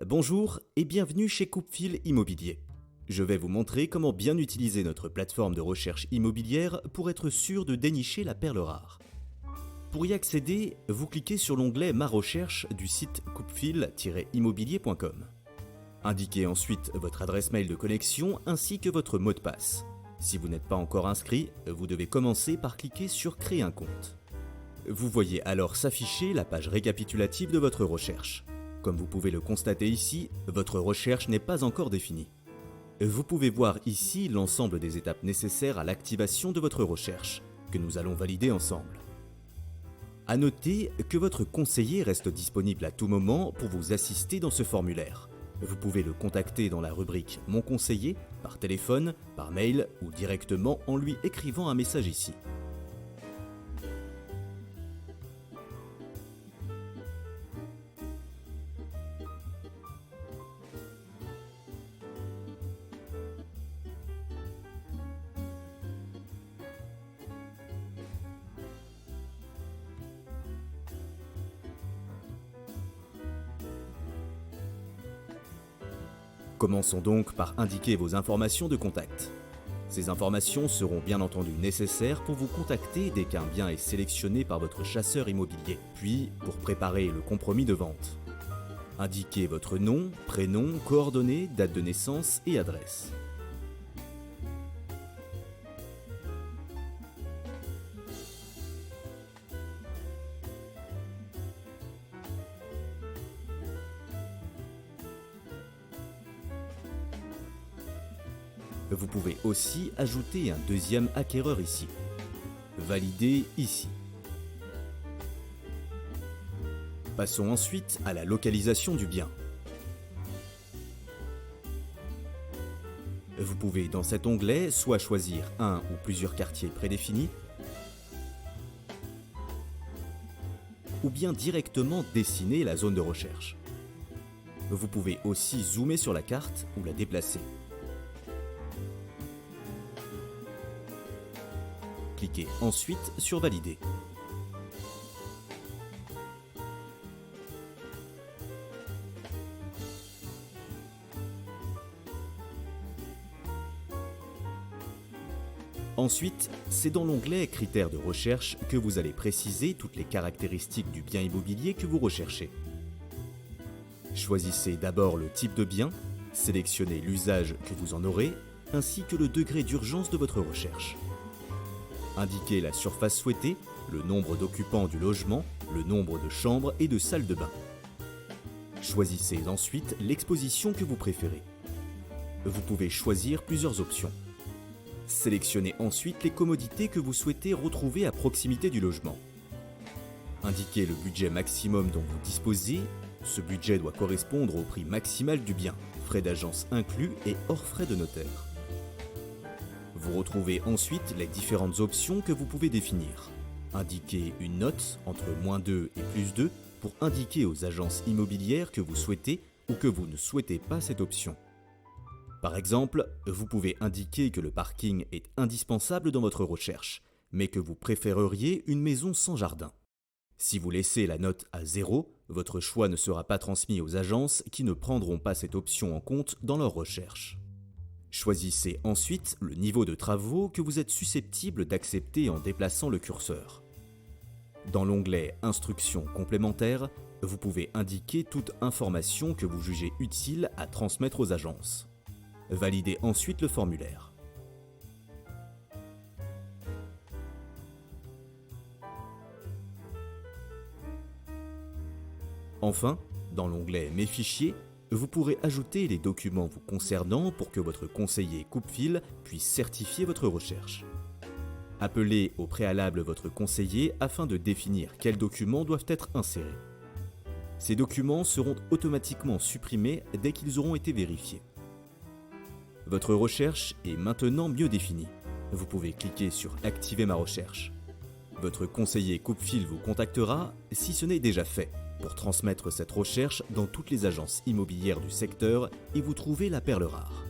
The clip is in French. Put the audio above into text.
Bonjour et bienvenue chez Coupe-Fil Immobilier. Je vais vous montrer comment bien utiliser notre plateforme de recherche immobilière pour être sûr de dénicher la perle rare. Pour y accéder, vous cliquez sur l'onglet Ma recherche du site coupefil-immobilier.com. Indiquez ensuite votre adresse mail de connexion ainsi que votre mot de passe. Si vous n'êtes pas encore inscrit, vous devez commencer par cliquer sur Créer un compte. Vous voyez alors s'afficher la page récapitulative de votre recherche. Comme vous pouvez le constater ici, votre recherche n'est pas encore définie. Vous pouvez voir ici l'ensemble des étapes nécessaires à l'activation de votre recherche, que nous allons valider ensemble. À noter que votre conseiller reste disponible à tout moment pour vous assister dans ce formulaire. Vous pouvez le contacter dans la rubrique Mon conseiller, par téléphone, par mail ou directement en lui écrivant un message ici. Commençons donc par indiquer vos informations de contact. Ces informations seront bien entendu nécessaires pour vous contacter dès qu'un bien est sélectionné par votre chasseur immobilier, puis pour préparer le compromis de vente. Indiquez votre nom, prénom, coordonnées, date de naissance et adresse. Vous pouvez aussi ajouter un deuxième acquéreur ici. Validez ici. Passons ensuite à la localisation du bien. Vous pouvez dans cet onglet soit choisir un ou plusieurs quartiers prédéfinis, ou bien directement dessiner la zone de recherche. Vous pouvez aussi zoomer sur la carte ou la déplacer. Cliquez ensuite sur Valider. Ensuite, c'est dans l'onglet Critères de recherche que vous allez préciser toutes les caractéristiques du bien immobilier que vous recherchez. Choisissez d'abord le type de bien, sélectionnez l'usage que vous en aurez, ainsi que le degré d'urgence de votre recherche. Indiquez la surface souhaitée, le nombre d'occupants du logement, le nombre de chambres et de salles de bain. Choisissez ensuite l'exposition que vous préférez. Vous pouvez choisir plusieurs options. Sélectionnez ensuite les commodités que vous souhaitez retrouver à proximité du logement. Indiquez le budget maximum dont vous disposez. Ce budget doit correspondre au prix maximal du bien, frais d'agence inclus et hors frais de notaire. Vous retrouvez ensuite les différentes options que vous pouvez définir. Indiquez une note entre -2 et +2 pour indiquer aux agences immobilières que vous souhaitez ou que vous ne souhaitez pas cette option. Par exemple, vous pouvez indiquer que le parking est indispensable dans votre recherche, mais que vous préféreriez une maison sans jardin. Si vous laissez la note à 0, votre choix ne sera pas transmis aux agences qui ne prendront pas cette option en compte dans leur recherche. Choisissez ensuite le niveau de travaux que vous êtes susceptible d'accepter en déplaçant le curseur. Dans l'onglet Instructions complémentaires, vous pouvez indiquer toute information que vous jugez utile à transmettre aux agences. Validez ensuite le formulaire. Enfin, dans l'onglet Mes fichiers, vous pourrez ajouter les documents vous concernant pour que votre conseiller Coupe-Fil puisse certifier votre recherche. Appelez au préalable votre conseiller afin de définir quels documents doivent être insérés. Ces documents seront automatiquement supprimés dès qu'ils auront été vérifiés. Votre recherche est maintenant mieux définie. Vous pouvez cliquer sur Activer ma recherche. Votre conseiller Coupe-Fil vous contactera, si ce n'est déjà fait, pour transmettre cette recherche dans toutes les agences immobilières du secteur et vous trouver la perle rare.